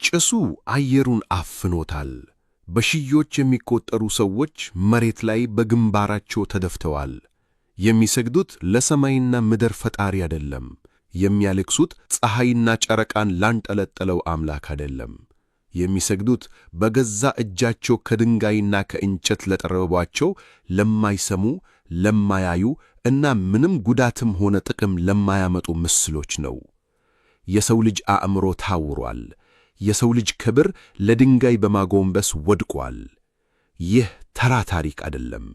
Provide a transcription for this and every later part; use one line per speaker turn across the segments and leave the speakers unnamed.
ጭሱ አየሩን አፍኖታል። በሺዎች የሚቆጠሩ ሰዎች መሬት ላይ በግንባራቸው ተደፍተዋል። የሚሰግዱት ለሰማይና ምድር ፈጣሪ አይደለም። የሚያለቅሱት ፀሐይና ጨረቃን ላንጠለጠለው አምላክ አይደለም። የሚሰግዱት በገዛ እጃቸው ከድንጋይና ከእንጨት ለጠረቧቸው ለማይሰሙ፣ ለማያዩ እና ምንም ጉዳትም ሆነ ጥቅም ለማያመጡ ምስሎች ነው። የሰው ልጅ አእምሮ ታውሯል። የሰው ልጅ ክብር ለድንጋይ በማጎንበስ ወድቋል። ይህ ተራ ታሪክ አይደለም።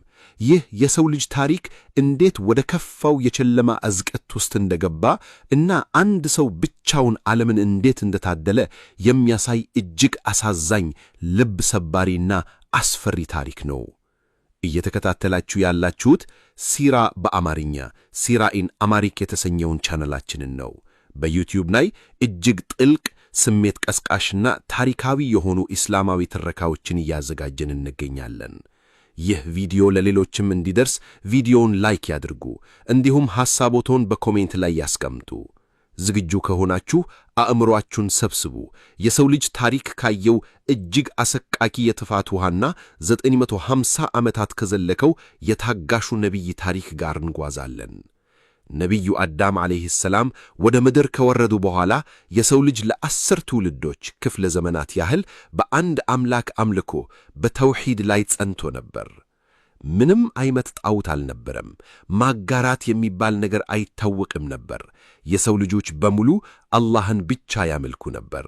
ይህ የሰው ልጅ ታሪክ እንዴት ወደ ከፋው የጨለማ አዝቅት ውስጥ እንደገባ እና አንድ ሰው ብቻውን ዓለምን እንዴት እንደታደለ የሚያሳይ እጅግ አሳዛኝ፣ ልብ ሰባሪና አስፈሪ ታሪክ ነው። እየተከታተላችሁ ያላችሁት ሲራ በአማርኛ ሲራ ኢን አማሪክ የተሰኘውን ቻናላችንን ነው። በዩቲዩብ ላይ እጅግ ጥልቅ ስሜት ቀስቃሽና ታሪካዊ የሆኑ እስላማዊ ትረካዎችን እያዘጋጀን እንገኛለን። ይህ ቪዲዮ ለሌሎችም እንዲደርስ ቪዲዮውን ላይክ ያድርጉ፣ እንዲሁም ሐሳቦቶን በኮሜንት ላይ ያስቀምጡ። ዝግጁ ከሆናችሁ አእምሮአችሁን ሰብስቡ። የሰው ልጅ ታሪክ ካየው እጅግ አሰቃቂ የጥፋት ውሃና 950 ዓመታት ከዘለቀው የታጋሹ ነቢይ ታሪክ ጋር እንጓዛለን። ነቢዩ አዳም ዓለይሂ ሰላም ወደ ምድር ከወረዱ በኋላ የሰው ልጅ ለ10 ትውልዶች ክፍለ ዘመናት ያህል በአንድ አምላክ አምልኮ በተውሂድ ላይ ጸንቶ ነበር። ምንም አይነት ጣዖት አልነበረም። ማጋራት የሚባል ነገር አይታወቅም ነበር። የሰው ልጆች በሙሉ አላህን ብቻ ያመልኩ ነበር።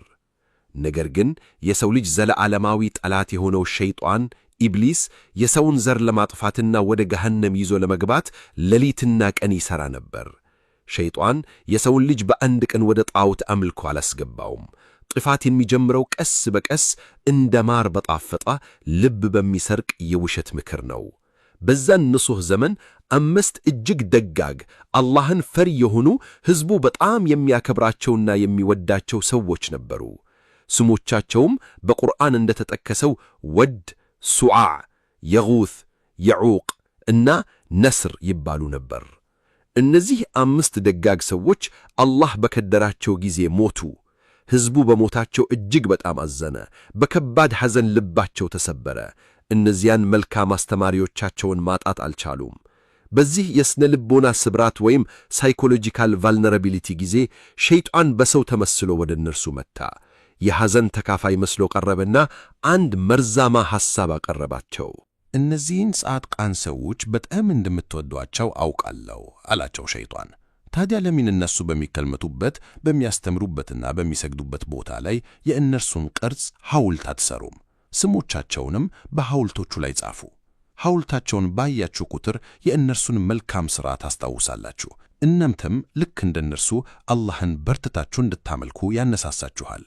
ነገር ግን የሰው ልጅ ዘለዓለማዊ ጠላት የሆነው ሸይጣን ኢብሊስ የሰውን ዘር ለማጥፋትና ወደ ገሃነም ይዞ ለመግባት ሌሊትና ቀን ይሠራ ነበር። ሸይጣን የሰውን ልጅ በአንድ ቀን ወደ ጣዖት አምልኮ አላስገባውም። ጥፋት የሚጀምረው ቀስ በቀስ እንደ ማር በጣፈጠ ልብ በሚሰርቅ የውሸት ምክር ነው። በዛን ንጹሕ ዘመን 5 እጅግ ደጋግ አላህን ፈሪ የሆኑ ሕዝቡ በጣም የሚያከብራቸውና የሚወዳቸው ሰዎች ነበሩ። ስሞቻቸውም በቁርአን እንደተጠቀሰው ወድ፣ ሱዓዕ፣ የጉት፣ የዑቅ እና ነስር ይባሉ ነበር። እነዚህ 5 ደጋግ ሰዎች አላህ በከደራቸው ጊዜ ሞቱ። ሕዝቡ በሞታቸው እጅግ በጣም አዘነ። በከባድ ሐዘን ልባቸው ተሰበረ። እነዚያን መልካም አስተማሪዎቻቸውን ማጣት አልቻሉም። በዚህ የስነ ልቦና ስብራት ወይም ሳይኮሎጂካል ቫልነራቢሊቲ ጊዜ ሸይጣን በሰው ተመስሎ ወደ እነርሱ መጣ። የሐዘን ተካፋይ መስሎ ቀረበና አንድ መርዛማ ሐሳብ አቀረባቸው።
እነዚህን ጻድቃን ሰዎች በጣም እንደምትወዷቸው አውቃለሁ አላቸው ሸይጣን። ታዲያ ለምን እነሱ በሚከልመቱበት በሚያስተምሩበትና በሚሰግዱበት ቦታ ላይ የእነርሱን ቅርጽ ሐውልት አትሰሩም? ስሞቻቸውንም በሐውልቶቹ ላይ ጻፉ። ሐውልታቸውን ባያችሁ ቁጥር የእነርሱን መልካም ሥራ ታስታውሳላችሁ። እናንተም ልክ እንደነርሱ አላህን በርትታችሁ እንድታመልኩ ያነሳሳችኋል።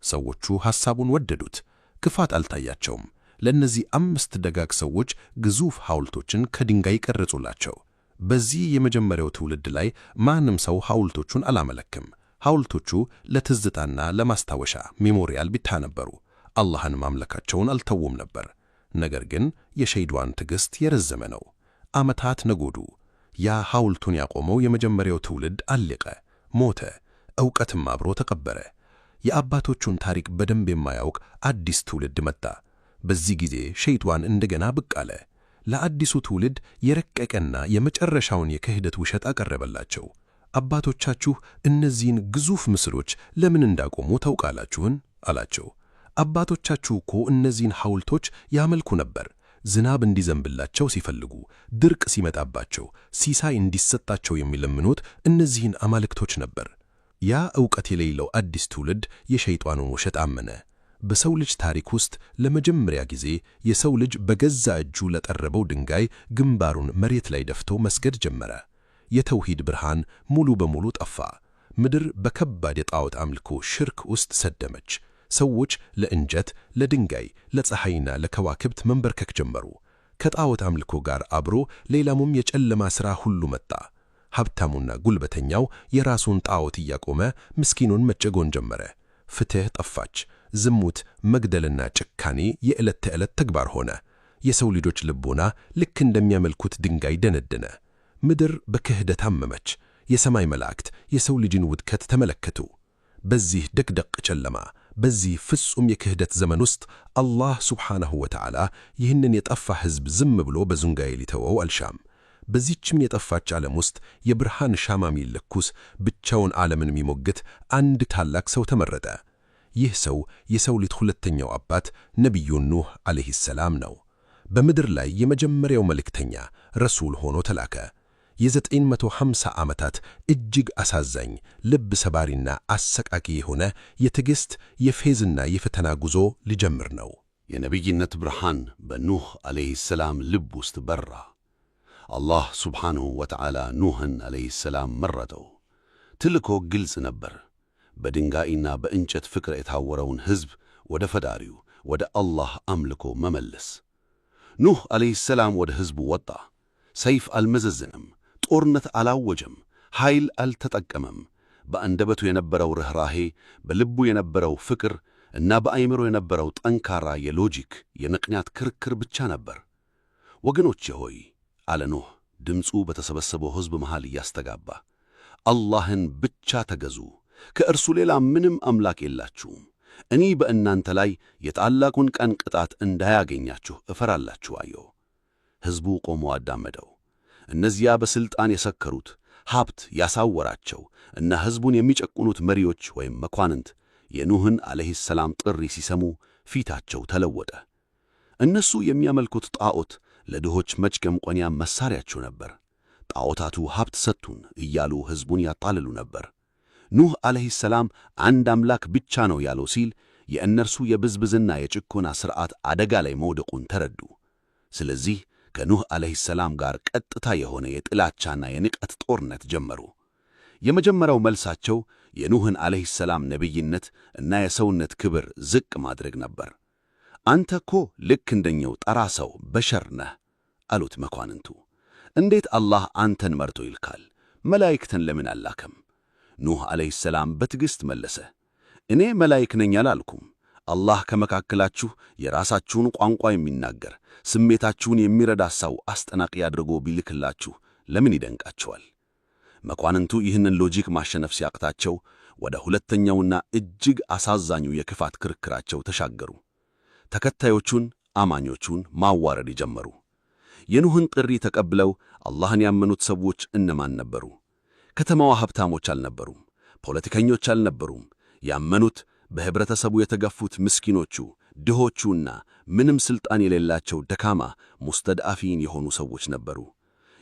ሰዎቹ ሐሳቡን ወደዱት። ክፋት አልታያቸውም። ለእነዚህ 5 ደጋግ ሰዎች ግዙፍ ሐውልቶችን ከድንጋይ ቀረጹላቸው። በዚህ የመጀመሪያው ትውልድ ላይ ማንም ሰው ሐውልቶቹን አላመለክም። ሐውልቶቹ ለትዝታና ለማስታወሻ ሜሞሪያል ብቻ ነበሩ። አላህን ማምለካቸውን አልተውም ነበር። ነገር ግን የሸይጣን ትዕግሥት የረዘመ ነው። ዓመታት ነጎዱ። ያ ሐውልቱን ያቆመው የመጀመሪያው ትውልድ አለቀ፣ ሞተ። ዕውቀትም አብሮ ተቀበረ። የአባቶቹን ታሪክ በደንብ የማያውቅ አዲስ ትውልድ መጣ። በዚህ ጊዜ ሸይጣን እንደገና ብቅ አለ። ለአዲሱ ትውልድ የረቀቀና የመጨረሻውን የክህደት ውሸት አቀረበላቸው። አባቶቻችሁ እነዚህን ግዙፍ ምስሎች ለምን እንዳቆሙ ታውቃላችሁን? አላቸው። አባቶቻችሁ እኮ እነዚህን ሐውልቶች ያመልኩ ነበር። ዝናብ እንዲዘንብላቸው ሲፈልጉ፣ ድርቅ ሲመጣባቸው፣ ሲሳይ እንዲሰጣቸው የሚለምኑት እነዚህን አማልክቶች ነበር። ያ ዕውቀት የሌለው አዲስ ትውልድ የሸይጣኑን ውሸት አመነ። በሰው ልጅ ታሪክ ውስጥ ለመጀመሪያ ጊዜ የሰው ልጅ በገዛ እጁ ለጠረበው ድንጋይ ግንባሩን መሬት ላይ ደፍቶ መስገድ ጀመረ። የተውሂድ ብርሃን ሙሉ በሙሉ ጠፋ። ምድር በከባድ የጣዖት አምልኮ ሽርክ ውስጥ ሰደመች። ሰዎች ለእንጨት፣ ለድንጋይ፣ ለፀሐይና ለከዋክብት መንበርከክ ጀመሩ። ከጣዖት አምልኮ ጋር አብሮ ሌላሙም የጨለማ ሥራ ሁሉ መጣ። ሀብታሙና ጉልበተኛው የራሱን ጣዖት እያቆመ ምስኪኑን መጨጎን ጀመረ። ፍትሕ ጠፋች። ዝሙት፣ መግደልና ጭካኔ የዕለት ተዕለት ተግባር ሆነ። የሰው ልጆች ልቦና ልክ እንደሚያመልኩት ድንጋይ ደነደነ። ምድር በክህደት አመመች። የሰማይ መላእክት የሰው ልጅን ውድቀት ተመለከቱ። በዚህ ድቅድቅ ጨለማ በዚህ ፍጹም የክህደት ዘመን ውስጥ አላህ ሱብሓነሁ ወተዓላ ይህንን የጠፋ ሕዝብ ዝም ብሎ በዙንጋዬ ሊተወው አልሻም። በዚህችም የጠፋች ዓለም ውስጥ የብርሃን ሻማ የሚለኩስ ብቻውን ዓለምን የሚሞግት አንድ ታላቅ ሰው ተመረጠ። ይህ ሰው የሰው ልጅ ሁለተኛው አባት ነቢዩ ኑህ ዓለይሂ ሰላም ነው። በምድር ላይ የመጀመሪያው መልእክተኛ ረሱል ሆኖ ተላከ። የ950 ዓመታት እጅግ አሳዛኝ፣ ልብ ሰባሪና አሰቃቂ የሆነ የትዕግሥት የፌዝና የፈተና ጉዞ ሊጀምር ነው።
የነቢይነት ብርሃን በኑህ ዓለይሂ ሰላም ልብ ውስጥ በራ። አላህ ሱብሓነሁ ወተዓላ ኑህን ዓለይሂ ሰላም መረጠው። ትልኮ ግልጽ ነበር። በድንጋይና በእንጨት ፍቅር የታወረውን ሕዝብ ወደ ፈጣሪው ወደ አላህ አምልኮ መመለስ። ኑህ ዓለይሂ ሰላም ወደ ሕዝቡ ወጣ። ሰይፍ አልመዘዘንም፣ ጦርነት አላወጀም፣ ኃይል አልተጠቀመም። በአንደበቱ የነበረው ርኅራሄ፣ በልቡ የነበረው ፍቅር እና በአእምሮ የነበረው ጠንካራ የሎጂክ የምክንያት ክርክር ብቻ ነበር። ወገኖቼ ሆይ አለ ኑህ ድምፁ በተሰበሰበው ሕዝብ መሃል እያስተጋባ፣ አላህን ብቻ ተገዙ፣ ከእርሱ ሌላ ምንም አምላክ የላችሁም። እኔ በእናንተ ላይ የታላቁን ቀን ቅጣት እንዳያገኛችሁ እፈራላችኋለሁ። ሕዝቡ ቆሞ አዳመደው። እነዚያ በሥልጣን የሰከሩት፣ ሀብት ያሳወራቸው እና ሕዝቡን የሚጨቁኑት መሪዎች ወይም መኳንንት የኑህን ዓለይሂ ሰላም ጥሪ ሲሰሙ ፊታቸው ተለወጠ። እነሱ የሚያመልኩት ጣዖት ለድሆች መጭገምቆንያ መሣሪያቸው ነበር። ጣዖታቱ ሀብት ሰጡን እያሉ ሕዝቡን ያጣልሉ ነበር። ኑህ ዓለይሂ ሰላም አንድ አምላክ ብቻ ነው ያለው ሲል የእነርሱ የብዝብዝና የጭኮና ሥርዓት አደጋ ላይ መውደቁን ተረዱ። ስለዚህ ከኑህ ዓለይሂ ሰላም ጋር ቀጥታ የሆነ የጥላቻና የንቀት ጦርነት ጀመሩ። የመጀመሪያው መልሳቸው የኑህን ዓለይሂ ሰላም ነቢይነት እና የሰውነት ክብር ዝቅ ማድረግ ነበር። አንተ እኮ ልክ እንደኛው ጠራ ሰው በሸር ነህ አሉት መኳንንቱ። እንዴት አላህ አንተን መርጦ ይልካል? መላእክትን ለምን አላከም? ኑህ ዓለይሂ ሰላም በትዕግሥት መለሰ። እኔ መላእክ ነኝ አላልኩም። አላህ ከመካከላችሁ የራሳችሁን ቋንቋ የሚናገር ስሜታችሁን የሚረዳ ሰው አስጠናቂ አድርጎ ቢልክላችሁ ለምን ይደንቃቸዋል? መኳንንቱ ይህንን ሎጂክ ማሸነፍ ሲያቅታቸው ወደ ሁለተኛውና እጅግ አሳዛኙ የክፋት ክርክራቸው ተሻገሩ። ተከታዮቹን አማኞቹን ማዋረድ ጀመሩ። የኑህን ጥሪ ተቀብለው አላህን ያመኑት ሰዎች እነማን ነበሩ? ከተማዋ ሀብታሞች አልነበሩም፣ ፖለቲከኞች አልነበሩም። ያመኑት በህብረተሰቡ የተገፉት ምስኪኖቹ፣ ድሆቹና ምንም ሥልጣን የሌላቸው ደካማ ሙስተድአፊን የሆኑ ሰዎች ነበሩ።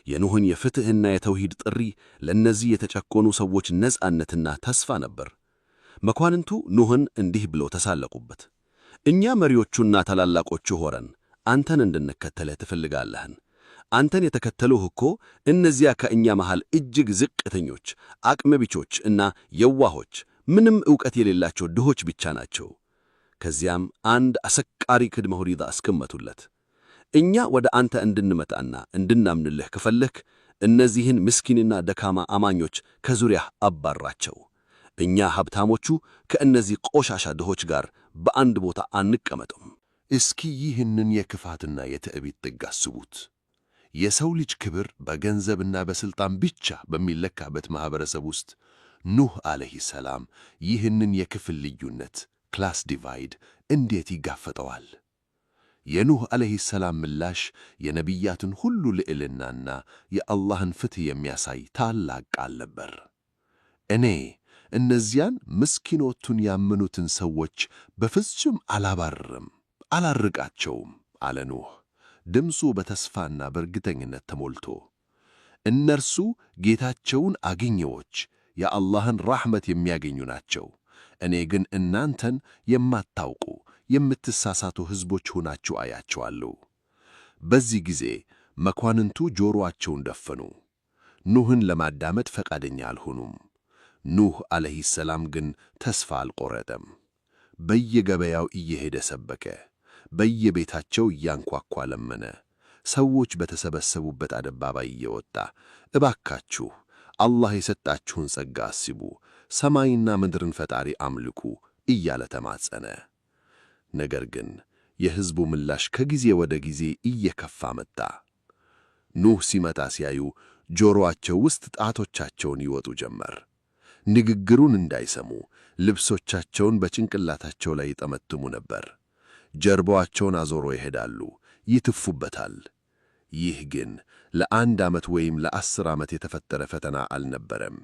የኑህን የፍትሕና የተውሂድ ጥሪ ለእነዚህ የተጨቆኑ ሰዎች ነጻነትና ተስፋ ነበር። መኳንንቱ ኑህን እንዲህ ብለው ተሳለቁበት። እኛ መሪዎቹና ታላላቆቹ ሆረን አንተን እንድንከተልህ ትፈልጋለህን? አንተን የተከተሉህ እኮ እነዚያ ከእኛ መሃል እጅግ ዝቅተኞች፣ አቅመቢቾች እና የዋሆች ምንም ዕውቀት የሌላቸው ድሆች ብቻ ናቸው። ከዚያም አንድ አሰቃሪ ቅድመ ሁኔታ አስቀመጡለት። እኛ ወደ አንተ እንድንመጣና እንድናምንልህ ከፈለክ እነዚህን ምስኪንና ደካማ አማኞች ከዙሪያህ አባራቸው። እኛ ሀብታሞቹ ከእነዚህ ቆሻሻ ድሆች ጋር በአንድ ቦታ አንቀመጥም።
እስኪ ይህንን የክፋትና የትዕቢት ጥግ አስቡት። የሰው ልጅ ክብር በገንዘብና በሥልጣን ብቻ በሚለካበት ማኅበረሰብ ውስጥ ኑህ ዓለይሂ ሰላም ይህንን የክፍል ልዩነት ክላስ ዲቫይድ እንዴት ይጋፈጠዋል? የኑህ ዓለይሂ ሰላም ምላሽ የነቢያትን ሁሉ ልዕልናና የአላህን ፍትሕ የሚያሳይ ታላቅ ቃል ነበር። እኔ እነዚያን ምስኪኖቹን ያመኑትን ሰዎች በፍጹም አላባርርም፣ አላርቃቸውም አለ ኑህ፣ ድምፁ በተስፋና በእርግጠኝነት ተሞልቶ። እነርሱ ጌታቸውን አገኘዎች፣ የአላህን ራሕመት የሚያገኙ ናቸው። እኔ ግን እናንተን የማታውቁ የምትሳሳቱ ሕዝቦች ሆናችሁ አያቸዋለሁ። በዚህ ጊዜ መኳንንቱ ጆሮአቸውን ደፈኑ። ኑህን ለማዳመጥ ፈቃደኛ አልሆኑም። ኑህ ዓለይሂ ሰላም ግን ተስፋ አልቆረጠም። በየገበያው እየሄደ ሰበከ፣ በየቤታቸው እያንኳኳ ለመነ። ሰዎች በተሰበሰቡበት አደባባይ እየወጣ እባካችሁ አላህ የሰጣችሁን ጸጋ አስቡ፣ ሰማይና ምድርን ፈጣሪ አምልኩ እያለ ተማጸነ። ነገር ግን የሕዝቡ ምላሽ ከጊዜ ወደ ጊዜ እየከፋ መጣ። ኑህ ሲመጣ ሲያዩ ጆሮአቸው ውስጥ ጣቶቻቸውን ይወጡ ጀመር። ንግግሩን እንዳይሰሙ፣ ልብሶቻቸውን በጭንቅላታቸው ላይ ይጠመጥሙ ነበር። ጀርባቸውን አዞሮ ይሄዳሉ፣ ይትፉበታል። ይህ ግን ለ1 ዓመት ወይም ለ10 ዓመት የተፈጠረ ፈተና አልነበረም።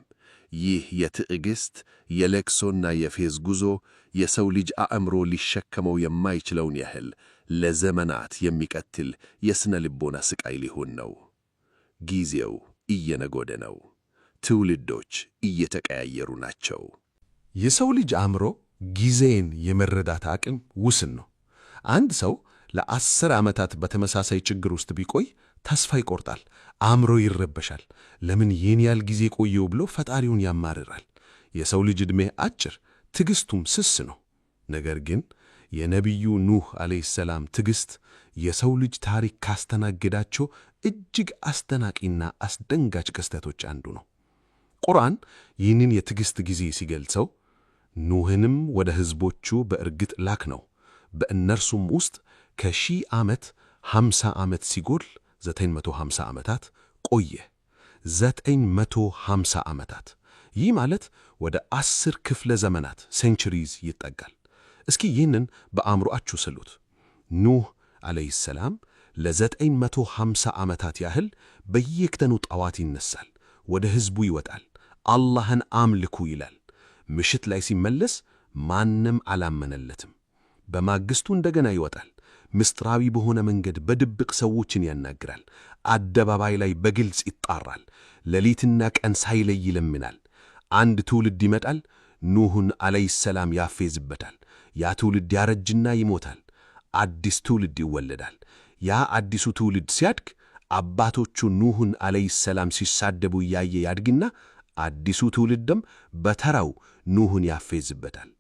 ይህ የትዕግሥት የለቅሶና የፌዝ ጉዞ የሰው ልጅ አእምሮ ሊሸከመው የማይችለውን ያህል ለዘመናት የሚቀጥል የሥነ ልቦና ሥቃይ ሊሆን ነው። ጊዜው እየነጎደ ነው። ትውልዶች እየተቀያየሩ ናቸው።
የሰው ልጅ አእምሮ ጊዜን የመረዳት አቅም ውስን ነው። አንድ ሰው ለ10 ዓመታት በተመሳሳይ ችግር ውስጥ ቢቆይ ተስፋ ይቆርጣል፣ አእምሮ ይረበሻል። ለምን ይህን ያህል ጊዜ ቆየው ብሎ ፈጣሪውን ያማርራል። የሰው ልጅ ዕድሜ አጭር፣ ትዕግሥቱም ስስ ነው። ነገር ግን የነቢዩ ኑህ ዓለይሂ ሰላም ትዕግሥት የሰው ልጅ ታሪክ ካስተናገዳቸው እጅግ አስደናቂና አስደንጋጭ ክስተቶች አንዱ ነው። ቁርአን ይህንን የትዕግሥት ጊዜ ሲገልጸው ኑህንም ወደ ሕዝቦቹ በእርግጥ ላክ ነው፣ በእነርሱም ውስጥ ከ1000 ዓመት 50 ዓመት ሲጎል 950 ዓመታት ቆየ። 950 ዓመታት፣ ይህ ማለት ወደ 10 ክፍለ ዘመናት ሴንቸሪዝ ይጠጋል። እስኪ ይህንን በአእምሮአችሁ ስሉት። ኑህ ዓለይሂ ሰላም ለ950 ዓመታት ያህል በየቀኑ ጠዋት ይነሳል፣ ወደ ሕዝቡ ይወጣል፣ አላህን አምልኩ ይላል። ምሽት ላይ ሲመለስ ማንም አላመነለትም። በማግስቱ እንደገና ይወጣል። ምስጢራዊ በሆነ መንገድ በድብቅ ሰዎችን ያናግራል። አደባባይ ላይ በግልጽ ይጣራል። ሌሊትና ቀን ሳይለይ ይለምናል። አንድ ትውልድ ይመጣል። ኑህን ዓለይሂ ሰላም ያፌዝበታል። ያ ትውልድ ያረጅና ይሞታል። አዲስ ትውልድ ይወለዳል። ያ አዲሱ ትውልድ ሲያድግ አባቶቹ ኑህን ዓለይሂ ሰላም ሲሳደቡ እያየ ያድግና አዲሱ ትውልድም በተራው ኑህን ያፌዝበታል።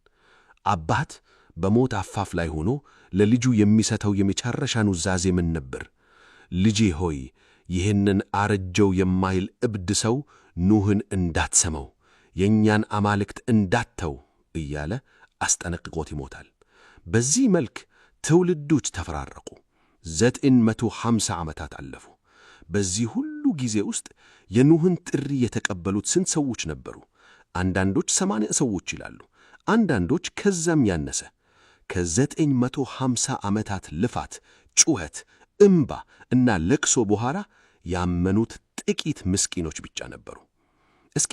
አባት በሞት አፋፍ ላይ ሆኖ ለልጁ የሚሰጠው የመጨረሻ ኑዛዜ ምን ነበር? ልጄ ሆይ ይህንን አረጀው የማይል እብድ ሰው ኑህን እንዳትሰማው፣ የእኛን አማልክት እንዳትተው እያለ አስጠነቅቆት ይሞታል። በዚህ መልክ ትውልዶች ተፈራረቁ። 950 ዓመታት አለፉ። በዚህ ሁሉ ጊዜ ውስጥ የኑህን ጥሪ የተቀበሉት ስንት ሰዎች ነበሩ? አንዳንዶች 80 ሰዎች ይላሉ፣ አንዳንዶች ከዛም ያነሰ። ከ950 ዓመታት ልፋት፣ ጩኸት፣ እምባ እና ለቅሶ በኋላ ያመኑት ጥቂት ምስኪኖች ብቻ ነበሩ። እስኪ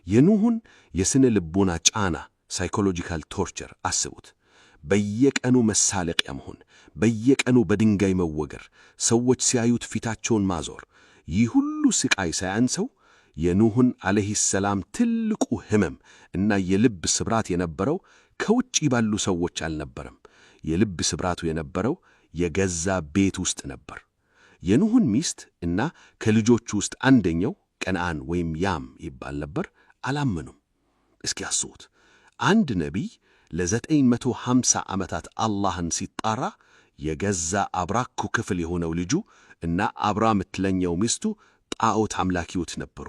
የኑህን የስነ ልቦና ጫና ሳይኮሎጂካል ቶርቸር አስቡት። በየቀኑ መሳለቂያ መሆን፣ በየቀኑ በድንጋይ መወገር፣ ሰዎች ሲያዩት ፊታቸውን ማዞር። ይህ ሁሉ ስቃይ ሳያንሰው የኑህን ዓለይሂ ሰላም ትልቁ ሕመም እና የልብ ስብራት የነበረው ከውጭ ባሉ ሰዎች አልነበረም። የልብ ስብራቱ የነበረው የገዛ ቤት ውስጥ ነበር። የኑህን ሚስት እና ከልጆቹ ውስጥ አንደኛው ቀንዓን ወይም ያም ይባል ነበር፣ አላመኑም። እስኪ አስቡት፣ አንድ ነቢይ ለ950 ዓመታት አላህን ሲጣራ የገዛ አብራኩ ክፍል የሆነው ልጁ እና አብራ የምትለኘው ሚስቱ ጣዖት አምላኪዎች ነበሩ።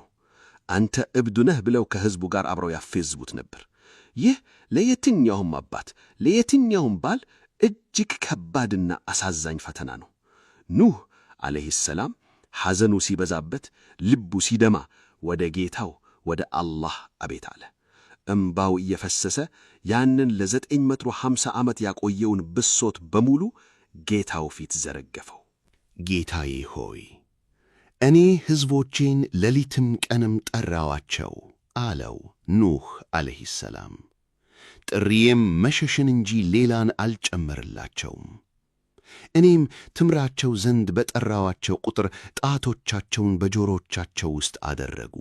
አንተ እብድ ነህ ብለው ከሕዝቡ ጋር አብረው ያፌዝቡት ነበር። ይህ ለየትኛውም አባት ለየትኛውም ባል እጅግ ከባድና አሳዛኝ ፈተና ነው። ኑህ ዓለይሂ ሰላም ሐዘኑ ሲበዛበት፣ ልቡ ሲደማ ወደ ጌታው ወደ አላህ አቤት አለ። እምባው እየፈሰሰ ያንን ለ950 ዓመት ያቆየውን ብሶት በሙሉ ጌታው ፊት ዘረገፈው።
ጌታዬ ሆይ እኔ ሕዝቦቼን ሌሊትም ቀንም ጠራዋቸው አለው ኑህ ዓለይሂ ሰላም። ጥሪዬም መሸሽን እንጂ ሌላን አልጨመርላቸውም። እኔም ትምራቸው ዘንድ በጠራዋቸው ቁጥር ጣቶቻቸውን በጆሮቻቸው ውስጥ አደረጉ፣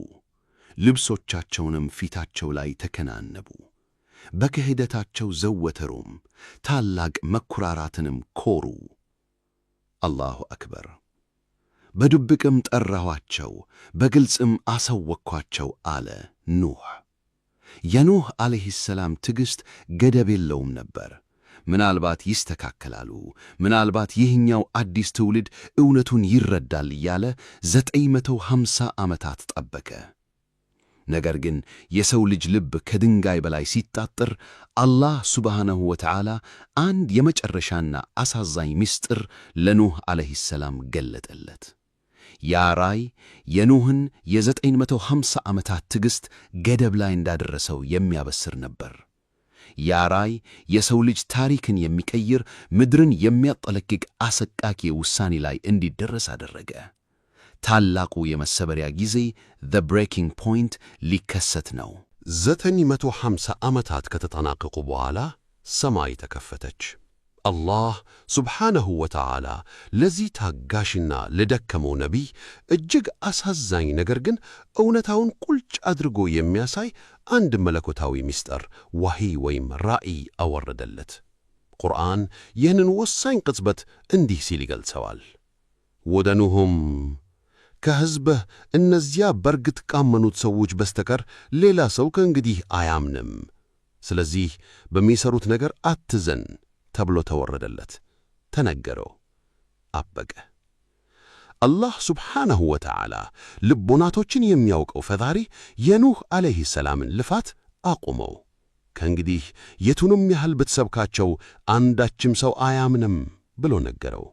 ልብሶቻቸውንም ፊታቸው ላይ ተከናነቡ። በክህደታቸው ዘወተሩም፣ ታላቅ መኩራራትንም ኮሩ። አላሁ አክበር። በድብቅም ጠራኋቸው፣ በግልጽም አሳወቅኳቸው አለ ኑህ። የኑህ ዓለይሂ ሰላም ትዕግሥት ገደብ የለውም ነበር። ምናልባት ይስተካከላሉ፣ ምናልባት ይህኛው አዲስ ትውልድ እውነቱን ይረዳል እያለ 950 ዓመታት ጠበቀ። ነገር ግን የሰው ልጅ ልብ ከድንጋይ በላይ ሲጣጥር አላህ ሱብሓነሁ ወተዓላ አንድ የመጨረሻና አሳዛኝ ምስጢር ለኑህ ዓለይሂ ሰላም ገለጠለት። ያ ራእይ የኑህን የ950 ዓመታት ትዕግሥት ገደብ ላይ እንዳደረሰው የሚያበስር ነበር።
ያ ራእይ የሰው ልጅ ታሪክን የሚቀይር ምድርን የሚያጠለቅቅ አሰቃቂ ውሳኔ ላይ እንዲደረስ አደረገ። ታላቁ የመሰበሪያ ጊዜ the breaking point ሊከሰት ነው።
950 ዓመታት ከተጠናቀቁ በኋላ ሰማይ ተከፈተች። አላህ ሱብሓነሁ ወተዓላ ለዚህ ታጋሽና ለደከመው ነቢይ እጅግ አሳዛኝ ነገር ግን እውነታውን ቁልጭ አድርጎ የሚያሳይ አንድ መለኮታዊ ምስጢር ወሕይ ወይም ራእይ አወረደለት። ቁርአን ይህንን ወሳኝ ቅጽበት እንዲህ ሲል ይገልጸዋል። ወደ ኑህም ከሕዝብህ እነዚያ በርግጥ ካመኑት ሰዎች በስተቀር ሌላ ሰው ከእንግዲህ አያምንም፣ ስለዚህ በሚሠሩት ነገር አትዘን ተብሎ ተወረደለት፣ ተነገረው፣ አበቀ። አላህ ሱብሓነሁ ወተዓላ ልቦናቶችን የሚያውቀው ፈጣሪ የኑህ ዓለይሂ ሰላምን ልፋት አቁመው። ከእንግዲህ የቱንም ያህል ብትሰብካቸው አንዳችም ሰው አያምንም ብሎ ነገረው።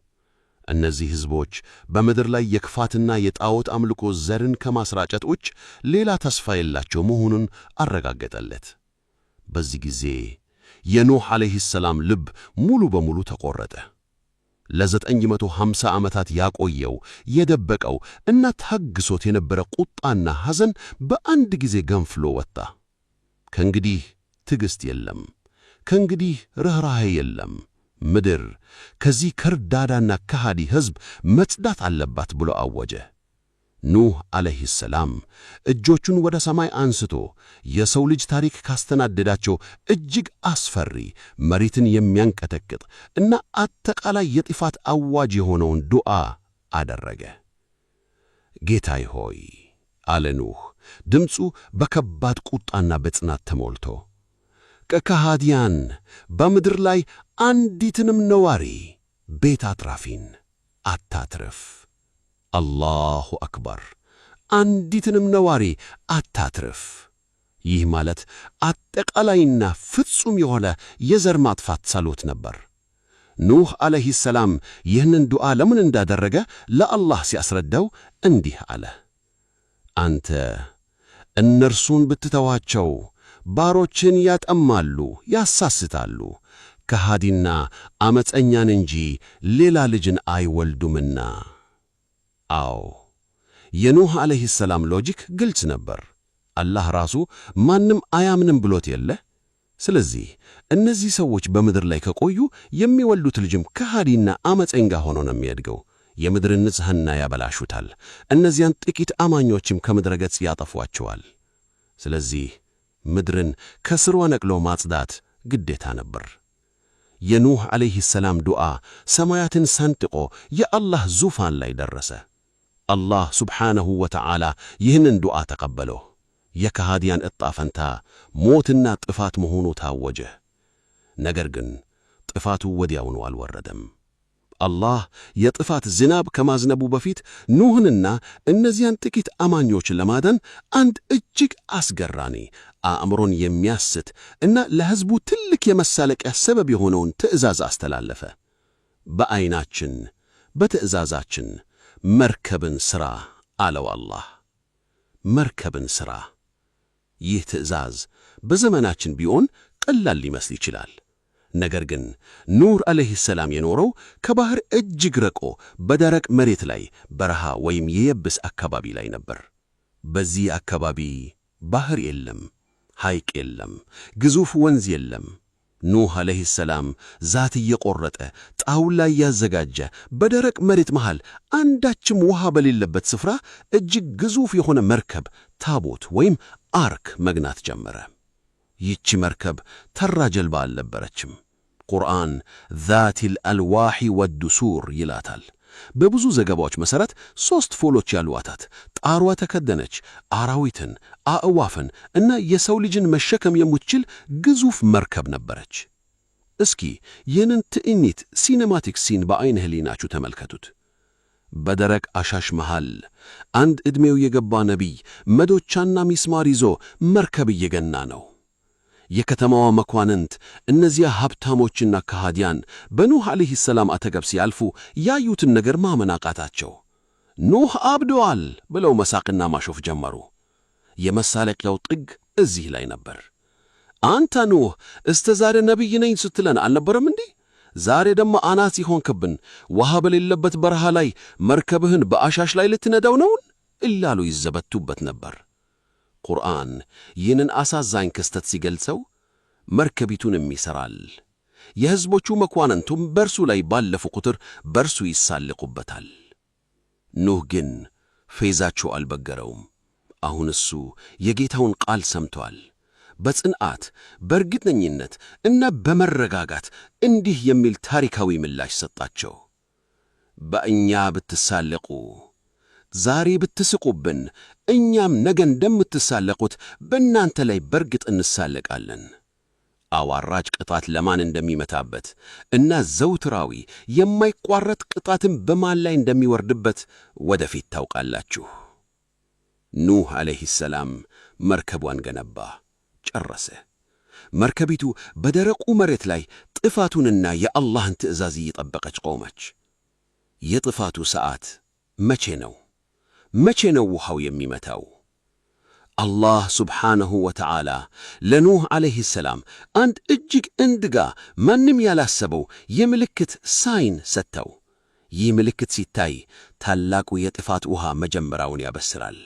እነዚህ ሕዝቦች በምድር ላይ የክፋትና የጣዖት አምልኮ ዘርን ከማስራጨት ውጭ ሌላ ተስፋ የላቸው መሆኑን አረጋገጠለት። በዚህ ጊዜ የኑህ ዓለይሂ ሰላም ልብ ሙሉ በሙሉ ተቆረጠ። ለ950 ዓመታት ያቆየው የደበቀው እና ታግሶት የነበረ ቁጣና ሐዘን በአንድ ጊዜ ገንፍሎ ወጣ። ከእንግዲህ ትዕግሥት የለም፣ ከእንግዲህ ርኅራኄ የለም። ምድር ከዚህ ከርዳዳና ከሃዲ ሕዝብ መጽዳት አለባት ብሎ አወጀ። ኑህ ዓለይሂ ሰላም እጆቹን ወደ ሰማይ አንስቶ የሰው ልጅ ታሪክ ካስተናደዳቸው እጅግ አስፈሪ መሬትን የሚያንቀጠቅጥ እና አጠቃላይ የጥፋት አዋጅ የሆነውን ዱዓ አደረገ። ጌታዬ ሆይ አለ ኑህ፣ ድምፁ በከባድ ቁጣና በጽናት ተሞልቶ፣ ከከሃዲያን በምድር ላይ አንዲትንም ነዋሪ ቤት አትራፊን አታትርፍ። አላሁ አክበር! አንዲትንም ነዋሪ አታትርፍ። ይህ ማለት አጠቃላይና ፍጹም የሆነ የዘር ማጥፋት ጸሎት ነበር። ኑህ ዓለይሂ ሰላም ይህንን ዱዓ ለምን እንዳደረገ ለአላህ ሲያስረዳው እንዲህ አለ። አንተ እነርሱን ብትተዋቸው ባሮችን ያጠማሉ፣ ያሳስታሉ፣ ከሃዲና ዓመፀኛን እንጂ ሌላ ልጅን አይወልዱምና። አዎ የኑህ ዓለይሂ ሰላም ሎጂክ ግልጽ ነበር። አላህ ራሱ ማንም አያምንም ብሎት የለ። ስለዚህ እነዚህ ሰዎች በምድር ላይ ከቆዩ የሚወልዱት ልጅም ከሃዲና ዓመፀኛ ሆኖ ነው የሚያድገው። የምድርን ንጽሕና ያበላሹታል። እነዚያን ጥቂት አማኞችም ከምድረ ገጽ ያጠፏቸዋል። ስለዚህ ምድርን ከስሯ ነቅሎ ማጽዳት ግዴታ ነበር። የኑህ ዓለይሂ ሰላም ዱዓ ሰማያትን ሰንጥቆ የአላህ ዙፋን ላይ ደረሰ። አላህ ሱብሓነሁ ወተዓላ ይህንን ዱዓ ተቀበለው። የከሃዲያን ዕጣ ፈንታ ሞትና ጥፋት መሆኑ ታወጀ። ነገር ግን ጥፋቱ ወዲያውኑ አልወረደም። አላህ የጥፋት ዝናብ ከማዝነቡ በፊት ኑህንና እነዚያን ጥቂት አማኞችን ለማዳን አንድ እጅግ አስገራሚ አእምሮን የሚያስት እና ለሕዝቡ ትልቅ የመሳለቂያ ሰበብ የሆነውን ትእዛዝ አስተላለፈ። በዐይናችን በትእዛዛችን መርከብን ሥራ አለው አላህ። መርከብን ሥራ። ይህ ትእዛዝ በዘመናችን ቢሆን ቀላል ሊመስል ይችላል። ነገር ግን ኑህ ዓለይሂ ሰላም የኖረው ከባህር እጅግ ርቆ በደረቅ መሬት ላይ በረሃ ወይም የየብስ አካባቢ ላይ ነበር። በዚህ አካባቢ ባህር የለም፣ ሐይቅ የለም፣ ግዙፍ ወንዝ የለም። ኑህ ዓለይሂ ሰላም ዛት እየቆረጠ ጣውላ እያዘጋጀ በደረቅ መሬት መሃል አንዳችም ውሃ በሌለበት ስፍራ እጅግ ግዙፍ የሆነ መርከብ ታቦት ወይም አርክ መግናት ጀመረ። ይህች መርከብ ተራ ጀልባ አልነበረችም። ቁርአን ዛቲል አልዋሒ ወዱሱር ይላታል። በብዙ ዘገባዎች መሠረት 3 ፎሎች ያሏታት፣ ጣሯ ተከደነች፣ አራዊትን፣ አእዋፍን እና የሰው ልጅን መሸከም የምትችል ግዙፍ መርከብ ነበረች። እስኪ ይህንን ትዕይንት ሲኔማቲክ ሲን በዐይነ ሕሊናችሁ ተመልከቱት። በደረቅ አሻሽ መሃል አንድ ዕድሜው የገባ ነቢይ መዶቻና ሚስማር ይዞ መርከብ እየገና ነው። የከተማዋ መኳንንት እነዚያ ሀብታሞችና ከሃዲያን በኑህ ዓለይሂ ሰላም አጠገብ ሲያልፉ ያዩትን ነገር ማመን አቃታቸው። ኑህ አብደዋል ብለው መሳቅና ማሾፍ ጀመሩ። የመሳለቂያው ጥግ እዚህ ላይ ነበር። አንተ ኑህ እስተ ዛሬ ነቢይ ነኝ ስትለን አልነበረም እንዴ? ዛሬ ደግሞ አናጺ ሆንክብን። ውሃ በሌለበት በረሃ ላይ መርከብህን በአሻሽ ላይ ልትነዳው ነውን? እላሉ ይዘበቱበት ነበር። ቁርአን ይህንን አሳዛኝ ክስተት ሲገልጸው መርከቢቱንም ይሠራል፣ የሕዝቦቹ መኳንንቱም በእርሱ ላይ ባለፉ ቁጥር በእርሱ ይሳለቁበታል። ኑህ ግን ፌዛቸው አልበገረውም። አሁን እሱ የጌታውን ቃል ሰምቷል። በጽንዓት በእርግጠኝነት እና በመረጋጋት እንዲህ የሚል ታሪካዊ ምላሽ ሰጣቸው። በእኛ ብትሳለቁ፣ ዛሬ ብትስቁብን፣ እኛም ነገ እንደምትሳለቁት በእናንተ ላይ በርግጥ እንሳለቃለን። አዋራጅ ቅጣት ለማን እንደሚመታበት እና ዘውትራዊ የማይቋረጥ ቅጣትም በማን ላይ እንደሚወርድበት ወደፊት ታውቃላችሁ። ኑህ ዓለይሂ ሰላም መርከቧን ገነባ፣ ጨረሰ። መርከቢቱ በደረቁ መሬት ላይ ጥፋቱንና የአላህን ትእዛዝ እየጠበቀች ቆመች። የጥፋቱ ሰዓት መቼ ነው? መቼ ነው ውሃው የሚመታው? አላህ ሱብሓነሁ ወተዓላ ለኑህ ዓለይሂ ሰላም አንድ እጅግ እንድጋ ማንም ያላሰበው የምልክት ሳይን ሰጥተው። ይህ ምልክት ሲታይ ታላቁ የጥፋት ውሃ መጀመራውን ያበስራል።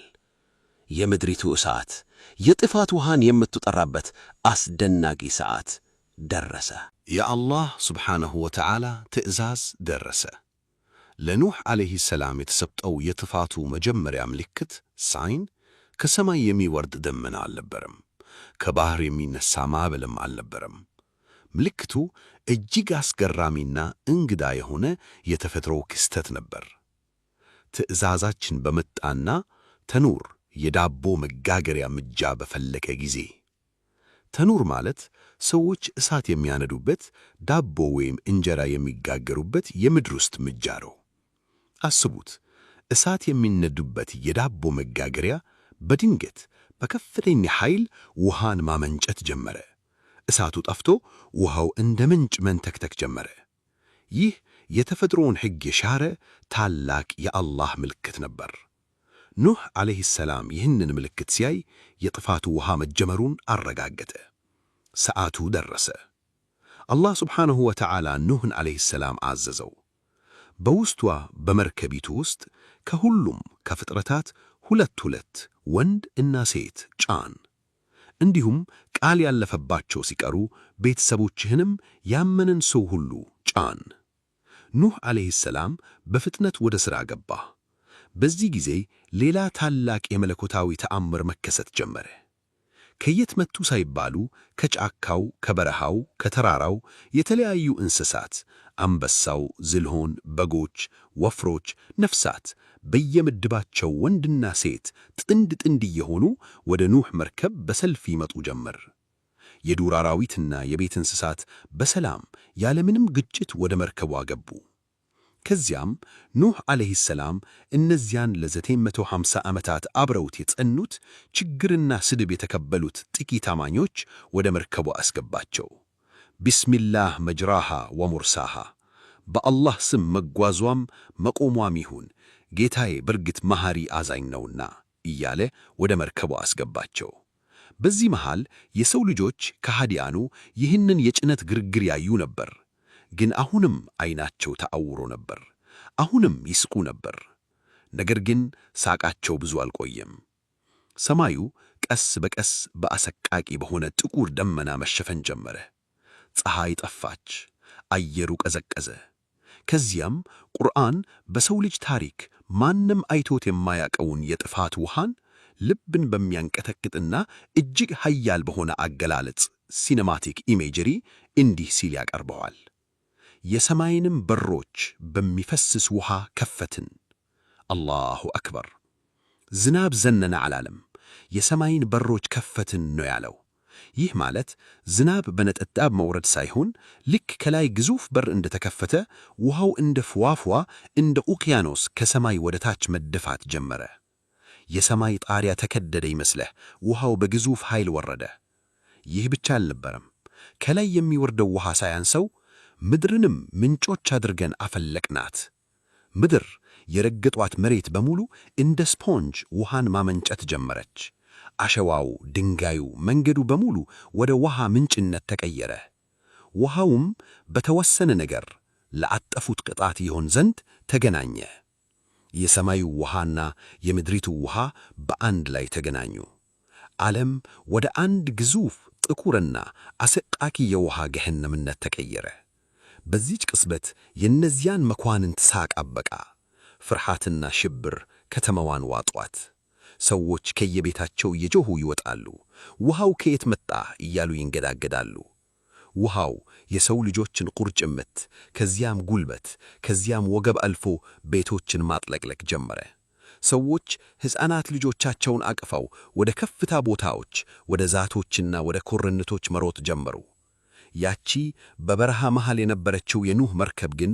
የምድሪቱ እሳት የጥፋት ውሃን የምትጠራበት አስደናቂ ሰዓት ደረሰ።
የአላህ ሱብሓነሁ ወተዓላ ትእዛዝ ደረሰ። ለኑህ ዓለይሂ ሰላም የተሰጠው የጥፋቱ መጀመሪያ ምልክት ሳይን ከሰማይ የሚወርድ ደመና አልነበረም። ከባህር የሚነሳ ማዕበልም አልነበረም። ምልክቱ እጅግ አስገራሚና እንግዳ የሆነ የተፈጥሮ ክስተት ነበር። ትእዛዛችን በመጣና ተኑር የዳቦ መጋገሪያ ምድጃ በፈለቀ ጊዜ። ተኑር ማለት ሰዎች እሳት የሚያነዱበት፣ ዳቦ ወይም እንጀራ የሚጋገሩበት የምድር ውስጥ ምድጃ ነው። አስቡት፣ እሳት የሚነዱበት የዳቦ መጋገሪያ በድንገት በከፍተኛ ኃይል ውሃን ማመንጨት ጀመረ። እሳቱ ጠፍቶ ውሃው እንደ ምንጭ መንተክተክ ጀመረ። ይህ የተፈጥሮውን ሕግ የሻረ ታላቅ የአላህ ምልክት ነበር። ኑህ ዓለይሂ ሰላም ይህንን ምልክት ሲያይ የጥፋቱ ውሃ መጀመሩን አረጋገጠ። ሰዓቱ ደረሰ። አላህ ሱብሓነሁ ወተዓላ ኑህን ዓለይሂ ሰላም አዘዘው። በውስጧ በመርከቢቱ ውስጥ ከሁሉም ከፍጥረታት ሁለት ወንድ እና ሴት ጫን። እንዲሁም ቃል ያለፈባቸው ሲቀሩ ቤተሰቦችህንም ያመንን ሰው ሁሉ ጫን። ኑህ ዓለይሂ ሰላም በፍጥነት ወደ ሥራ ገባ። በዚህ ጊዜ ሌላ ታላቅ የመለኮታዊ ተአምር መከሰት ጀመረ። ከየት መጡ ሳይባሉ ከጫካው፣ ከበረሃው፣ ከተራራው የተለያዩ እንስሳት አንበሳው፣ ዝልሆን፣ በጎች፣ ወፍሮች፣ ነፍሳት በየምድባቸው ወንድና ሴት ጥንድ ጥንድ እየሆኑ ወደ ኑህ መርከብ በሰልፍ ይመጡ ጀመር። የዱር አራዊትና የቤት እንስሳት በሰላም ያለምንም ግጭት ወደ መርከቧ ገቡ። ከዚያም ኑህ ዓለይሂ ሰላም እነዚያን ለ950 ዓመታት አብረውት የጸኑት ችግርና ስድብ የተቀበሉት ጥቂት አማኞች ወደ መርከቧ አስገባቸው። ቢስሚላህ መጅራሃ ወሙርሳሃ፣ በአላህ ስም መጓዟም መቆሟም ይሁን፣ ጌታዬ በርግጥ መሐሪ አዛኝ ነውና እያለ ወደ መርከቧ አስገባቸው። በዚህ መሃል የሰው ልጆች ከሃዲያኑ ይህንን የጭነት ግርግር ያዩ ነበር። ግን አሁንም ዓይናቸው ተአውሮ ነበር። አሁንም ይስቁ ነበር። ነገር ግን ሳቃቸው ብዙ አልቆየም። ሰማዩ ቀስ በቀስ በአሰቃቂ በሆነ ጥቁር ደመና መሸፈን ጀመረ። ፀሐይ ጠፋች፣ አየሩ ቀዘቀዘ። ከዚያም ቁርአን በሰው ልጅ ታሪክ ማንም አይቶት የማያውቀውን የጥፋት ውሃን ልብን በሚያንቀጠቅጥና እጅግ ኃያል በሆነ አገላለጽ ሲኔማቲክ ኢሜጀሪ እንዲህ ሲል ያቀርበዋል። የሰማይንም በሮች በሚፈስስ ውሃ ከፈትን። አላሁ አክበር። ዝናብ ዘነነ አላለም፣ የሰማይን በሮች ከፈትን ነው ያለው። ይህ ማለት ዝናብ በነጠብጣብ መውረድ ሳይሆን ልክ ከላይ ግዙፍ በር እንደተከፈተ ውሃው እንደ ፏፏ እንደ ኡቅያኖስ ከሰማይ ወደ ታች መደፋት ጀመረ። የሰማይ ጣሪያ ተከደደ ይመስለህ ውሃው በግዙፍ ኃይል ወረደ። ይህ ብቻ አልነበረም። ከላይ የሚወርደው ውሃ ሳያንሰው ምድርንም ምንጮች አድርገን አፈለቅናት። ምድር የረገጧት መሬት በሙሉ እንደ ስፖንጅ ውሃን ማመንጨት ጀመረች። አሸዋው፣ ድንጋዩ፣ መንገዱ በሙሉ ወደ ውሃ ምንጭነት ተቀየረ። ውሃውም በተወሰነ ነገር ለአጠፉት ቅጣት ይሆን ዘንድ ተገናኘ። የሰማዩ ውሃና የምድሪቱ ውሃ በአንድ ላይ ተገናኙ። ዓለም ወደ አንድ ግዙፍ ጥቁርና አሰቃቂ የውሃ ገሃነምነት ተቀየረ። በዚህች ቅጽበት የእነዚያን መኳንንት ሳቅ አበቃ። ፍርሃትና ሽብር ከተማዋን ዋጧት። ሰዎች ከየቤታቸው እየጮኹ ይወጣሉ። ውሃው ከየት መጣ እያሉ ይንገዳገዳሉ። ውሃው የሰው ልጆችን ቁርጭምት፣ ከዚያም ጉልበት፣ ከዚያም ወገብ አልፎ ቤቶችን ማጥለቅለቅ ጀመረ። ሰዎች ሕፃናት ልጆቻቸውን አቅፈው ወደ ከፍታ ቦታዎች፣ ወደ ዛቶችና ወደ ኮረብቶች መሮጥ ጀመሩ። ያቺ በበረሃ መሃል የነበረችው የኑህ መርከብ ግን